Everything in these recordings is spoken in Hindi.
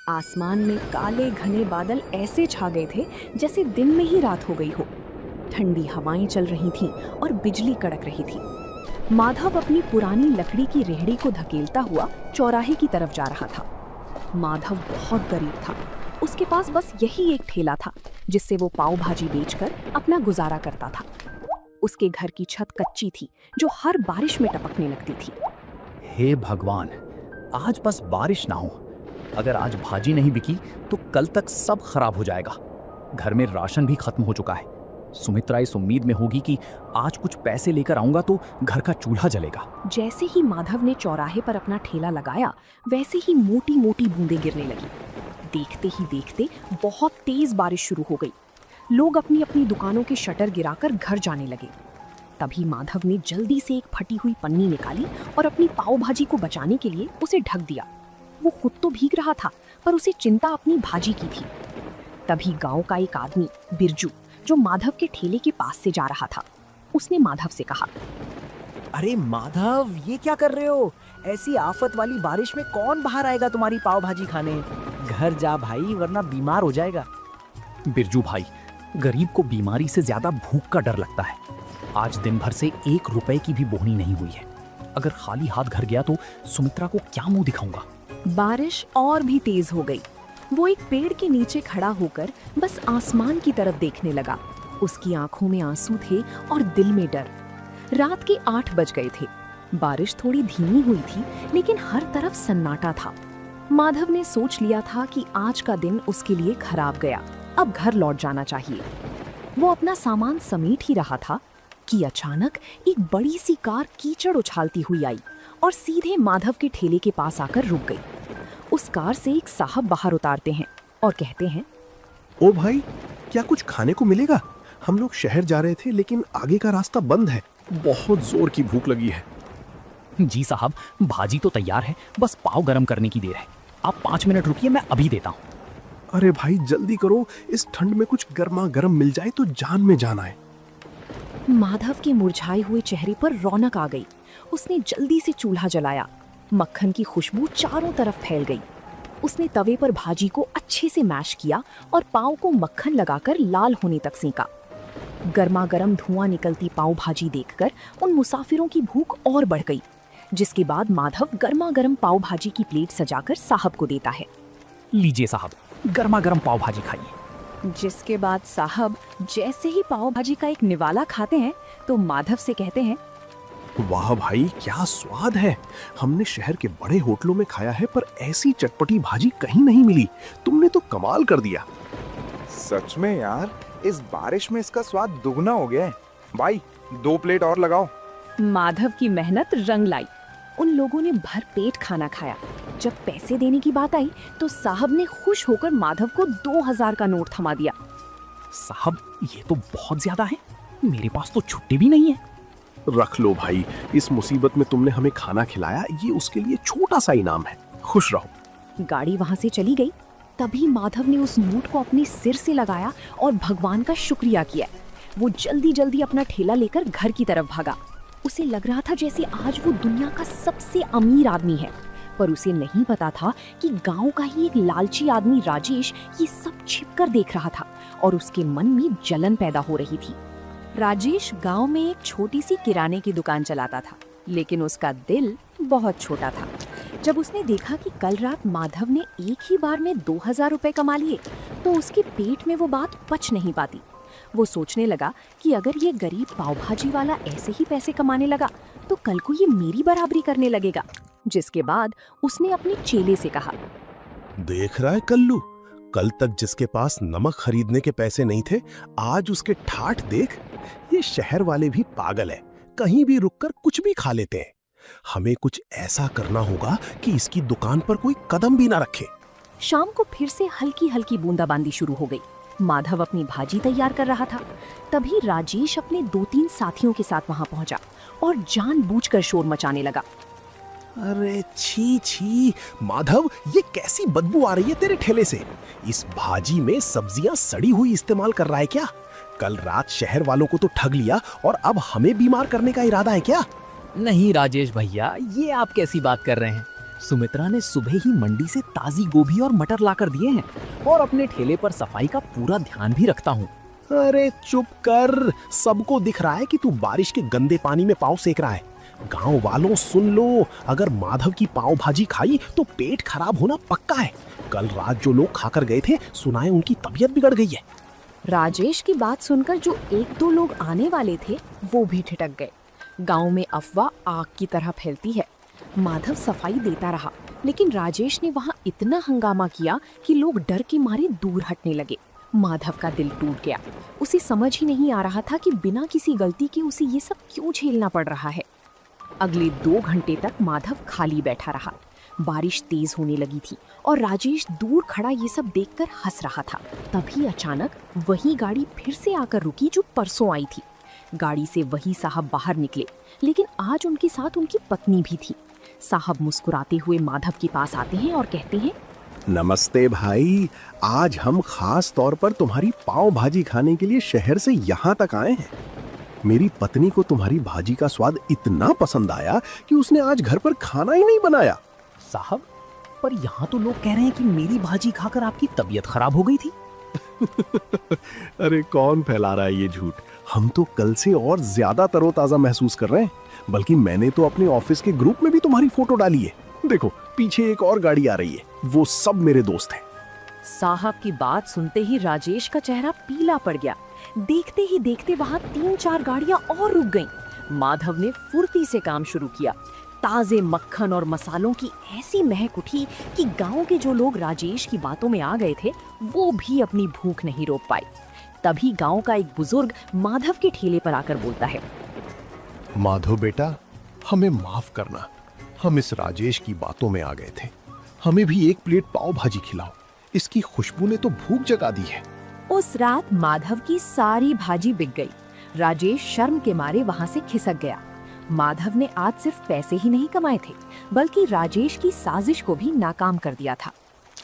आसमान में काले घने बादल ऐसे छा गए थे जैसे दिन में ही रात हो गई हो। ठंडी हवाएं चल रही थीं और बिजली कड़क रही थी। माधव अपनी पुरानी लकड़ी की रेहड़ी को धकेलता हुआ चौराहे की तरफ जा रहा था। माधव बहुत गरीब था। उसके पास बस यही एक ठेला था जिससे वो पाव भाजी बेचकर अपना गुजारा करता था। उसके घर की छत कच्ची थी जो हर बारिश में टपकने लगती थी। हे भगवान, आज बस बारिश ना हो। अगर आज भाजी नहीं बिकी तो कल तक सब खराब हो जाएगा। घर में राशन भी खत्म हो चुका है। सुमित्रा इस उम्मीद में होगी कि आज कुछ पैसे लेकर आऊंगा तो घर का चूल्हा जलेगा। जैसे ही माधव ने चौराहे पर अपना ठेला लगाया, वैसे ही मोटी मोटी बूंदें गिरने लगी। देखते ही देखते बहुत तेज बारिश शुरू हो गई। लोग अपनी अपनी दुकानों के शटर गिराकर घर जाने लगे। तभी माधव ने जल्दी से एक फटी हुई पन्नी निकाली और अपनी पाव भाजी को बचाने के लिए उसे ढक दिया। वो खुद तो भीग रहा था, पर उसे चिंता अपनी भाजी की थी। तभी गांव का एक आदमी बिरजू, जो माधव के ठेले के पास से जा रहा था, उसने माधव से कहा, अरे माधव, ये क्या कर रहे हो? ऐसी आफत वाली बारिश में कौन बाहर आएगा तुम्हारी पाव भाजी खाने? घर जा भाई, वरना बीमार हो जाएगा। बिरजू भाई, गरीब को बीमारी से ज्यादा भूख का डर लगता है। आज दिन भर से 1 रुपए की भी बोहनी नहीं हुई है। अगर खाली हाथ घर गया तो सुमित्रा को क्या मुंह दिखाऊंगा। बारिश और भी तेज हो गई। वो एक पेड़ के नीचे खड़ा होकर बस आसमान की तरफ देखने लगा। उसकी आंखों में आंसू थे और दिल में डर। रात के 8 बज गए थे। बारिश थोड़ी धीमी हुई थी, लेकिन हर तरफ सन्नाटा था। माधव ने सोच लिया था कि आज का दिन उसके लिए खराब गया। अब घर लौट जाना चाहिए। वो अपना सामान समेट ही रहा था कि अचानक एक बड़ी सी कार कीचड़ उछालती हुई आई और सीधे माधव के ठेले के पास आकर रुक गई। उस कार से एक साहब बाहर उतारते हैं और कहते हैं, ओ भाई, क्या कुछ खाने को मिलेगा? हम लोग शहर जा रहे थे, लेकिन आगे का रास्ता बंद है। बहुत जोर की भूख लगी है। जी साहब, भाजी तो तैयार है, बस पाव गरम करने की देर है। आप 5 मिनट रुकिए, मैं अभी देता हूँ। अरे भाई जल्दी करो, इस ठंड में कुछ गर्मा गर्म मिल जाए तो जान में जान आए। माधव के मुरझाए हुए चेहरे पर रौनक आ गई। उसने जल्दी से चूल्हा जलाया। मक्खन की खुशबू चारों तरफ फैल गई। उसने तवे पर भाजी को अच्छे से मैश किया और पाव को मक्खन लगाकर लाल होने तक सेंका। गर्मा गर्म धुआं निकलती पाव भाजी देखकर उन मुसाफिरों की भूख और बढ़ गई। जिसके बाद माधव गर्मा गर्म पाव भाजी की प्लेट सजाकर साहब को देता है। लीजिए साहब, गर्मा गर्म पाव भाजी खाइए। जिसके बाद साहब जैसे ही पाव भाजी का एक निवाला खाते हैं तो माधव से कहते हैं, वाह भाई, क्या स्वाद है। हमने शहर के बड़े होटलों में खाया है, पर ऐसी चटपटी भाजी कहीं नहीं मिली। तुमने तो कमाल कर दिया। सच में यार, इस बारिश में इसका स्वाद दुगना हो गया है। भाई 2 प्लेट और लगाओ। माधव की मेहनत रंग लाई। उन लोगों ने भर पेट खाना खाया। जब पैसे देने की बात आई तो साहब ने खुश होकर माधव को 2000 का नोट थमा दिया। साहब, ये तो बहुत ज्यादा है। मेरे पास तो छुट्टी भी नहीं है। रख लो भाई, इस मुसीबत में तुमने हमें खाना खिलाया, ये उसके लिए छोटा सा इनाम है। खुश रहो। गाड़ी वहां से चली गई। तभी माधव ने उस नोट को अपने सिर से लगाया और भगवान का शुक्रिया किया। वो जल्दी जल्दी अपना ठेला लेकर घर की तरफ भागा। उसे लग रहा था जैसे आज वो दुनिया का सबसे अमीर आदमी है, पर उसे नहीं पता था कि गांव का ही एक लालची आदमी राजेश ये सब छिपकर देख रहा था और उसके मन में जलन पैदा हो रही थी। राजेश गांव में एक छोटी सी किराने की दुकान चलाता था, लेकिन उसका दिल बहुत छोटा था। जब उसने देखा कि कल रात माधव ने एक ही बार में 2000 रुपए कमा लिए, तो उसके पेट में वो बात पच नहीं पाती। वो सोचने लगा कि अगर ये गरीब पाव भाजी वाला ऐसे ही पैसे कमाने लगा तो कल को ये मेरी बराबरी करने लगेगा। जिसके बाद उसने अपने चेले से कहा, देख रहा है कल्लू, कल तक जिसके पास नमक खरीदने के पैसे नहीं थे, आज उसके ठाठ देख। ये शहर वाले भी पागल है, कहीं भी रुककर कुछ भी खा लेते हैं। हमें कुछ ऐसा करना होगा कि इसकी दुकान पर कोई कदम भी ना रखे। शाम को फिर से हल्की हल्की बूंदाबांदी शुरू हो गई। माधव अपनी भाजी तैयार कर रहा था। तभी राजेश अपने 2-3 साथियों के साथ वहां पहुंचा और जानबूझकर शोर मचाने लगा। अरे छी छी माधव, ये कैसी बदबू आ रही है तेरे ठेले से? इस भाजी में सब्जियां सड़ी हुई इस्तेमाल कर रहा है क्या? कल रात शहर वालों को तो ठग लिया और अब हमें बीमार करने का इरादा है क्या? नहीं राजेश भैया, ये आप कैसी बात कर रहे हैं? सुमित्रा ने सुबह ही मंडी से ताजी गोभी और मटर लाकर दिए हैं और अपने ठेले पर सफाई का पूरा ध्यान भी रखता हूँ। अरे चुप कर, सबको दिख रहा है कि तू बारिश के गंदे पानी में पाँव सेक रहा है। गांव वालों सुन लो, अगर माधव की पाव भाजी खाई तो पेट खराब होना पक्का है। कल रात जो लोग खाकर गए थे, सुना है उनकी तबीयत बिगड़ गई है। राजेश की बात सुनकर जो एक दो लोग आने वाले थे वो भी ठिठक गए। गांव में अफवाह आग की तरह फैलती है। माधव सफाई देता रहा, लेकिन राजेश ने वहां इतना हंगामा किया कि लोग डर के मारे दूर हटने लगे। माधव का दिल टूट गया। उसे समझ ही नहीं आ रहा था कि बिना किसी गलती के उसे ये सब क्यों झेलना पड़ रहा है। अगले 2 घंटे तक माधव खाली बैठा रहा। बारिश तेज होने लगी थी और राजेश दूर खड़ा ये सब देखकर हंस रहा था। तभी अचानक वही गाड़ी फिर से आकर रुकी जो परसों आई थी। गाड़ी से वही साहब बाहर निकले, लेकिन आज उनके साथ उनकी पत्नी भी थी। साहब मुस्कुराते हुए माधव के पास आते हैं और कहते हैं, नमस्ते भाई, आज हम खास तौर पर तुम्हारी पाव भाजी खाने के लिए शहर से यहाँ तक आए हैं। मेरी पत्नी को तुम्हारी भाजी का स्वाद इतना पसंद आया कि उसने आज घर पर खाना ही नहीं बनाया। साहब, पर यहाँ तो लोग कह रहे हैं कि मेरी भाजी खाकर आपकी तबीयत खराब हो गई थी। अरे कौन फैला रहा है ये झूठ? हम तो कल से और ज्यादा तरोताजा महसूस कर रहे हैं। बल्कि मैंने तो अपने ऑफिस के ग्रुप में भी तुम्हारी फोटो डाली है। देखो पीछे एक और गाड़ी आ रही है, वो सब मेरे दोस्त हैं। साहब की बात सुनते ही राजेश का चेहरा पीला पड़ गया। देखते ही देखते वहां 3-4 गाड़ियां और रुक गईं। माधव ने फुर्ती से काम शुरू किया। ताजे मक्खन और मसालों की ऐसी महक उठी कि गांव के जो लोग राजेश की बातों में आ गए थे वो भी अपनी भूख नहीं रोक पाए। तभी गांव का एक बुजुर्ग माधव के ठेले पर आकर बोलता है, माधव बेटा, हमें माफ करना, हम इस राजेश की बातों में आ गए थे। हमें भी एक प्लेट पाव भाजी खिलाओ, इसकी खुशबू ने तो भूख जगा दी है। उस रात माधव की सारी भाजी बिक गई। राजेश शर्म के मारे वहां से खिसक गया। माधव ने आज सिर्फ पैसे ही नहीं कमाए थे, बल्कि राजेश की साजिश को भी नाकाम कर दिया था।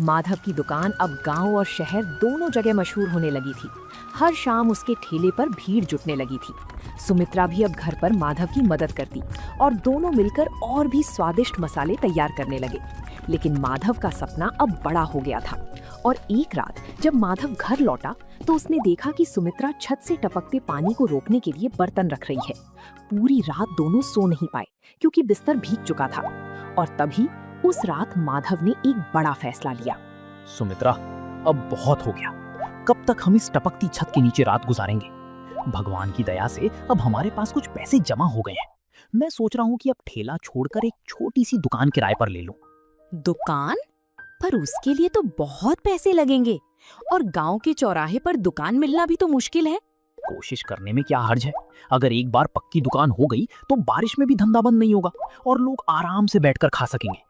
माधव की दुकान अब गांव और शहर दोनों जगह मशहूर होने लगी थी। हर शाम उसके ठेले पर भीड़ जुटने लगी थी। सुमित्रा भी अब घर पर माधव की मदद करती और दोनों मिलकर और भी स्वादिष्ट मसाले तैयार करने लगे। लेकिन माधव का सपना अब बड़ा हो गया था और एक रात जब माधव घर लौटा तो उसने देखा कि सुमित्रा छत से टपकते पानी को रोकने के लिए बर्तन रख रही है। पूरी रात दोनों सो नहीं पाए क्योंकि बिस्तर भीग चुका था। और तभी उस रात माधव ने एक बड़ा फैसला लिया। सुमित्रा, अब बहुत हो गया। कब तक हम इस टपकती छत के नीचे रात गुजारेंगे? भगवान की दया से अब हमारे पास कुछ पैसे जमा हो गए हैं। मैं सोच रहा हूँ कि अब ठेला छोड़कर एक छोटी सी दुकान किराए पर ले लूं। दुकान? पर उसके लिए तो बहुत पैसे लगेंगे और गांव के चौराहे पर दुकान मिलना भी तो मुश्किल है। कोशिश करने में क्या हर्ज है? अगर एक बार पक्की दुकान हो गई तो बारिश में भी धंधा बंद नहीं होगा और लोग आराम से बैठकर खा सकेंगे।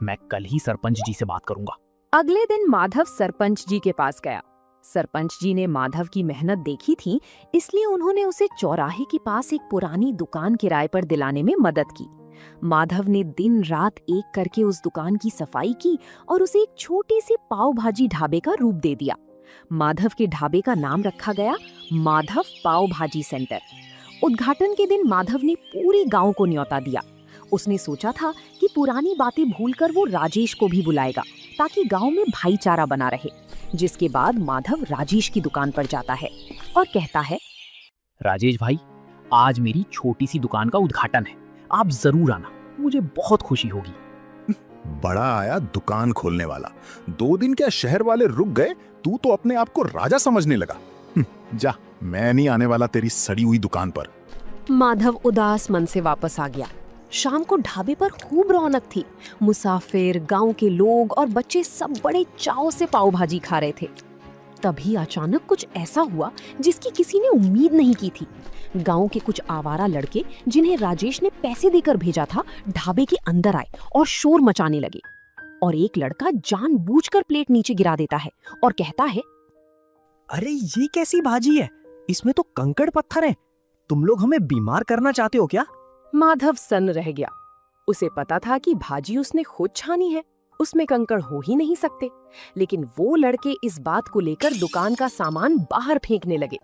मैं कल ही सरपंच जी से बात करूंगा। अगले दिन माधव सरपंच जी के पास गया। सरपंच जी ने माधव की मेहनत देखी थी, इसलिए उन्होंने उसे चौराहे के पास एक पुरानी दुकान किराए पर दिलाने में मदद की। माधव ने दिन रात एक करके उस दुकान की सफाई की और उसे एक छोटी सी पाव भाजी ढाबे का रूप दे दिया। माधव के ढाबे का नाम रखा गया माधव पाव भाजी सेंटर। उद्घाटन के दिन माधव ने पूरे गांव को न्योता दिया। उसने सोचा था कि पुरानी बातें भूलकर वो राजेश को भी बुलाएगा ताकि गांव में भाईचारा बना रहे। जिसके बाद माधव राजेश की दुकान पर जाता है और कहता है, राजेश भाई, आज मेरी छोटी सी दुकान का उद्घाटन है, आप जरूर आना, मुझे बहुत खुशी होगी। बड़ा आया दुकान खोलने वाला। 2 दिन क्या शहर वाले रुक गए, तू तो अपने आप को राजा समझने लगा। जा, मैं नहीं आने वाला तेरी सड़ी हुई दुकान पर। माधव उदास मन से वापस आ गया। शाम को ढाबे पर खूब रौनक थी। मुसाफिर, गांव के लोग और बच्चे सब बड़े चाव से पाव भाजी खा रहे थे। तभी अचानक कुछ ऐसा हुआ जिसकी किसी ने उम्मीद नहीं की थी। गांव के कुछ आवारा लड़के, जिन्हें राजेश ने पैसे देकर भेजा था, ढाबे के अंदर आए और शोर मचाने लगे। और एक लड़का जानबूझकर प्लेट नीचे गिरा देता है और कहता है, अरे ये कैसी भाजी है? इसमें तो कंकड़ पत्थर हैं। तुम लोग हमें बीमार करना चाहते हो क्या? माधव सन्न रह गया। उसे पता था कि भाजी उसने खुद छानी है, उसमें कंकड़ हो ही नहीं सकते। लेकिन वो लड़के इस बात को लेकर दुकान का सामान बाहर फेंकने लगे,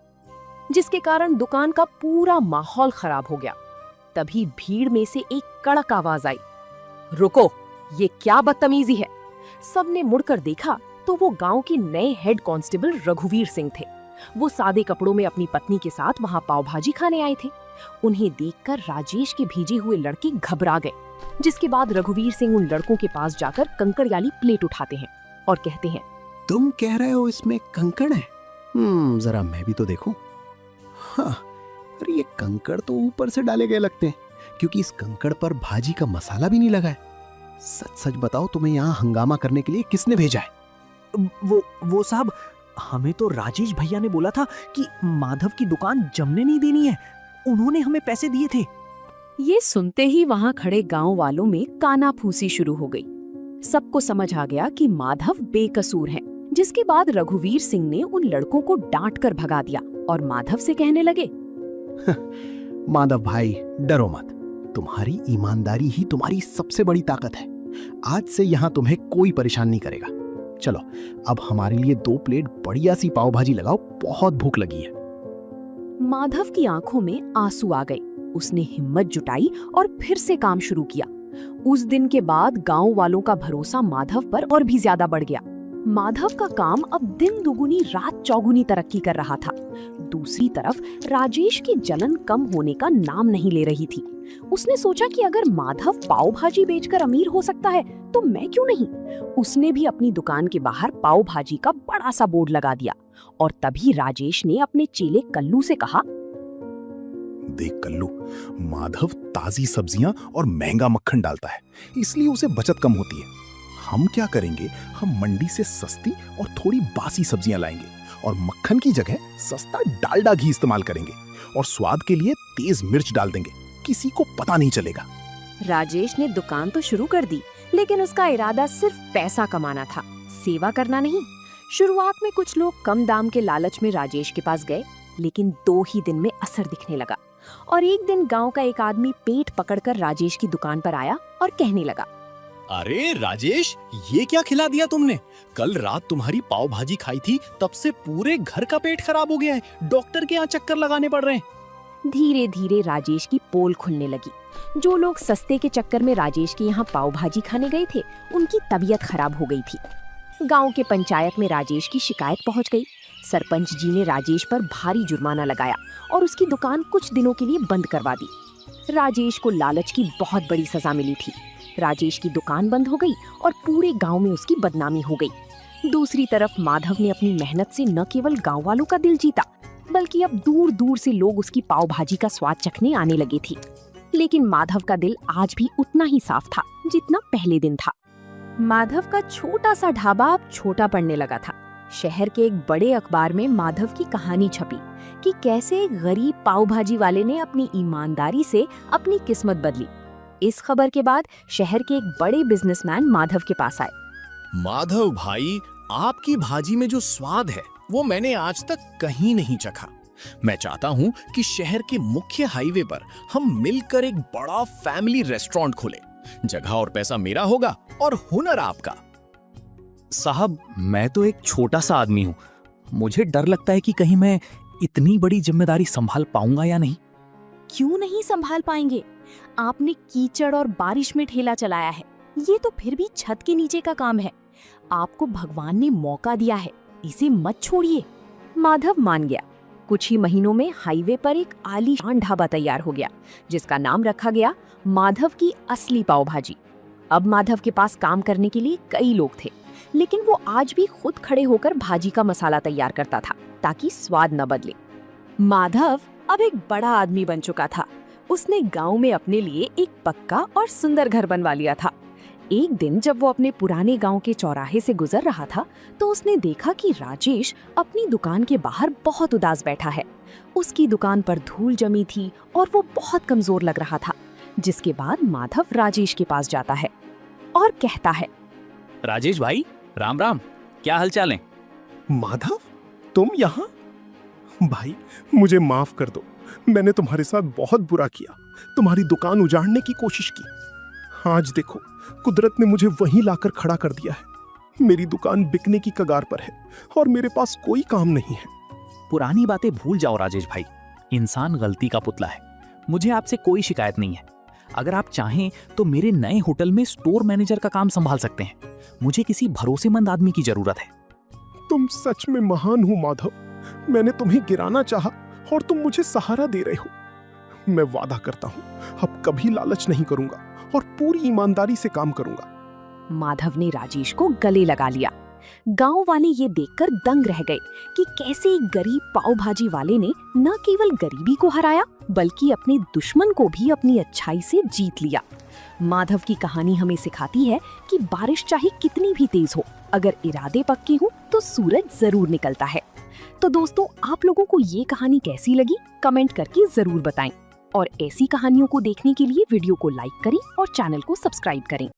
जिसके कारण दुकान का पूरा माहौल खराब हो गया। तभी भीड़ में से एक कड़क आवाज आई, रुको, ये क्या बदतमीजी है। सबने मुड़कर देखा तो वो गांव के नए हेड कांस्टेबल रघुवीर सिंह थे। वो सादे कपड़ों में अपनी पत्नी के साथ वहां पाव भाजी खाने आए थे। उन्हें देखकर राजेश के भेजे हुए लड़के घबरा गए, जिसके बाद रघुवीर सिंह उन लड़कों के पास जाकर कंकड़याली प्लेट उठाते हैं और कहते हैं, तुम कह रहे हो इसमें कंकड़ है? जरा मैं भी तो देखूं। हाँ, अरे ये कंकड़ तो ऊपर से डाले गए लगते हैं, क्योंकि इस कंकड़ पर भाजी का मसाला भी नहीं लगा है। सच सच बताओ, तुम्हें यहाँ हंगामा करने के लिए किसने भेजा है? वो साहब, हमें तो राजेश भैया ने बोला था कि माधव की दुकान जमने नहीं देनी है। उन्होंने हमें पैसे दिए थे। ये सुनते ही वहां खड़े गांव वालों में कानाफूसी शुरू हो गई। सबको समझ आ गया कि माधव बेकसूर है, जिसके बाद रघुवीर सिंह ने उन लड़कों को डांट कर भगा दिया और माधव से कहने लगे, माधव भाई, डरो मत। तुम्हारी ईमानदारी ही तुम्हारी सबसे बड़ी ताकत है। आज से यहाँ तुम्हें कोई परेशान नहीं करेगा। चलो, अब हमारे लिए 2 प्लेट बढ़िया सी पाव भाजी लगाओ, बहुत भूख लगी है। माधव की आंखों में आंसू आ गए। उसने हिम्मत जुटाई और फिर से काम शुरू किया। उस दिन के बाद गांव वालों का भरोसा माधव पर और भी ज्यादा बढ़ गया। माधव का काम अब दिन दुगुनी रात चौगुनी तरक्की कर रहा था। दूसरी तरफ राजेश की जलन कम होने का नाम नहीं ले रही थी। उसने सोचा कि अगर माधव पाव भाजी बेचकर अमीर हो सकता है तो मैं क्यों नहीं। उसने भी अपनी दुकान के बाहर पाव भाजी का बड़ा सा बोर्ड लगा दिया और तभी राजेश ने अपने चेले कल्लू से कहा, देख कल्लू, माधव ताजी सब्जियां और महंगा मक्खन डालता है, इसलिए उसे बचत कम होती है। हम क्या करेंगे, हम मंडी से सस्ती और थोड़ी बासी सब्जियां लाएंगे और मक्खन की जगह सस्ता डालडा घी इस्तेमाल करेंगे और स्वाद के लिए तेज मिर्च डाल देंगे। किसी को पता नहीं चलेगा। राजेश ने दुकान तो शुरू कर दी, लेकिन उसका इरादा सिर्फ पैसा कमाना था, सेवा करना नहीं। शुरुआत में कुछ लोग कम दाम के लालच में राजेश के पास गए, लेकिन 2 ही दिन में असर दिखने लगा और एक दिन गांव का एक आदमी पेट पकड़कर राजेश की दुकान पर आया और कहने लगा, अरे राजेश, ये क्या खिला दिया तुमने? कल रात तुम्हारी पाव भाजी खाई थी, तब से पूरे घर का पेट खराब हो गया है। डॉक्टर के यहाँ चक्कर लगाने पड़ रहे हैं। धीरे धीरे राजेश की पोल खुलने लगी। जो लोग सस्ते के चक्कर में राजेश के यहाँ पाव भाजी खाने गए थे, उनकी तबीयत खराब हो गई थी। गांव के पंचायत में राजेश की शिकायत पहुंच गई। सरपंच जी ने राजेश पर भारी जुर्माना लगाया और उसकी दुकान कुछ दिनों के लिए बंद करवा दी। राजेश को लालच की बहुत बड़ी सजा मिली थी। राजेश की दुकान बंद हो गई और पूरे गांव में उसकी बदनामी हो गई। दूसरी तरफ माधव ने अपनी मेहनत से न केवल गांव वालों का दिल जीता, बल्कि अब दूर दूर से लोग उसकी पाव भाजी का स्वाद चखने आने लगे थे। लेकिन माधव का दिल आज भी उतना ही साफ था जितना पहले दिन था। माधव का छोटा सा ढाबा अब छोटा पड़ने लगा था। शहर के एक बड़े अखबार में माधव की कहानी छपी कि कैसे एक गरीब पाव भाजी वाले ने अपनी ईमानदारी से अपनी किस्मत बदली। इस खबर के बाद शहर के एक बड़े बिजनेसमैन माधव के पास आए। माधव भाई, आपकी भाजी में जो स्वाद है वो मैंने आज तक कहीं नहीं चखा। मैं चाहता हूँ कि शहर के मुख्य हाईवे पर हम मिलकर एक बड़ा फैमिली रेस्टोरेंट खोलें। जगह और पैसा मेरा होगा और हुनर आपका। साहब, मैं तो एक छोटा सा आदमी हूँ। मुझे डर लगता है कि कहीं मैं इतनी बड़ी जिम्मेदारी संभाल पाऊंगा या नहीं। क्यों नहीं संभाल पाएंगे? आपने कीचड़ और बारिश में ठेला चलाया है, ये तो फिर भी छत के नीचे का काम है। आपको भगवान ने मौका दिया है, इसे मत छोड़िए। माधव मान गया। कुछ ही महीनों में हाईवे पर एक आलीशान ढाबा तैयार हो गया, जिसका नाम रखा गया माधव की असली पाव भाजी। अब माधव के पास काम करने के लिए कई लोग थे, लेकिन वो आज भी खुद खड़े होकर भाजी का मसाला तैयार करता था ताकि स्वाद न बदले। माधव अब एक बड़ा आदमी बन चुका था। उसने गांव में अपने लिए एक पक्का और सुंदर घर बनवा लिया था। एक दिन जब वो अपने पुराने गांव के चौराहे से गुजर रहा था, तो उसने देखा कि राजेश अपनी दुकान के बाहर बहुत उदास बैठा है। उसकी दुकान पर धूल जमी थी और वो बहुत कमजोर लग रहा था। जिसके बाद माधव राजेश के पास जाता है और कहता है, राजेश भाई, राम राम, क्या हालचाल है? माधव, तुम यहाँ? भाई, मुझे माफ कर दो। मैंने तुम्हारे साथ बहुत बुरा किया, तुम्हारी दुकान उजाड़ने की कोशिश की। आज देखो, कुदरत ने मुझे वहीं लाकर खड़ा कर दिया है। मेरी दुकान बिकने की कगार पर है और मेरे पास कोई काम नहीं है। पुरानी बातें भूल जाओ राजेश भाई। इंसान गलती का पुतला है। मुझे आपसे कोई शिकायत नहीं है। अगर आप चाहें तो मेरे नए होटल में स्टोर मैनेजर का काम संभाल सकते हैं। मुझे किसी भरोसेमंद आदमी की जरूरत है। तुम सच में महान हो माधव। मैंने तुम्हें गिराना चाहा और तुम मुझे सहारा दे रहे हो। मैं वादा करता हूँ अब कभी लालच नहीं करूंगा और पूरी ईमानदारी से काम करूंगा। माधव ने राजेश को गले लगा लिया। गांव वाले ये देखकर दंग रह गए कि कैसे एक गरीब पाव भाजी वाले ने न केवल गरीबी को हराया बल्कि अपने दुश्मन को भी अपनी अच्छाई से जीत लिया। माधव की कहानी हमें सिखाती है कि बारिश चाहे कितनी भी तेज हो, अगर इरादे पक्के हों तो सूरज जरूर निकलता है। तो दोस्तों, आप लोगों को ये कहानी कैसी लगी कमेंट करके जरूर बताएं और ऐसी कहानियों को देखने के लिए वीडियो को लाइक करें और चैनल को सब्सक्राइब करें।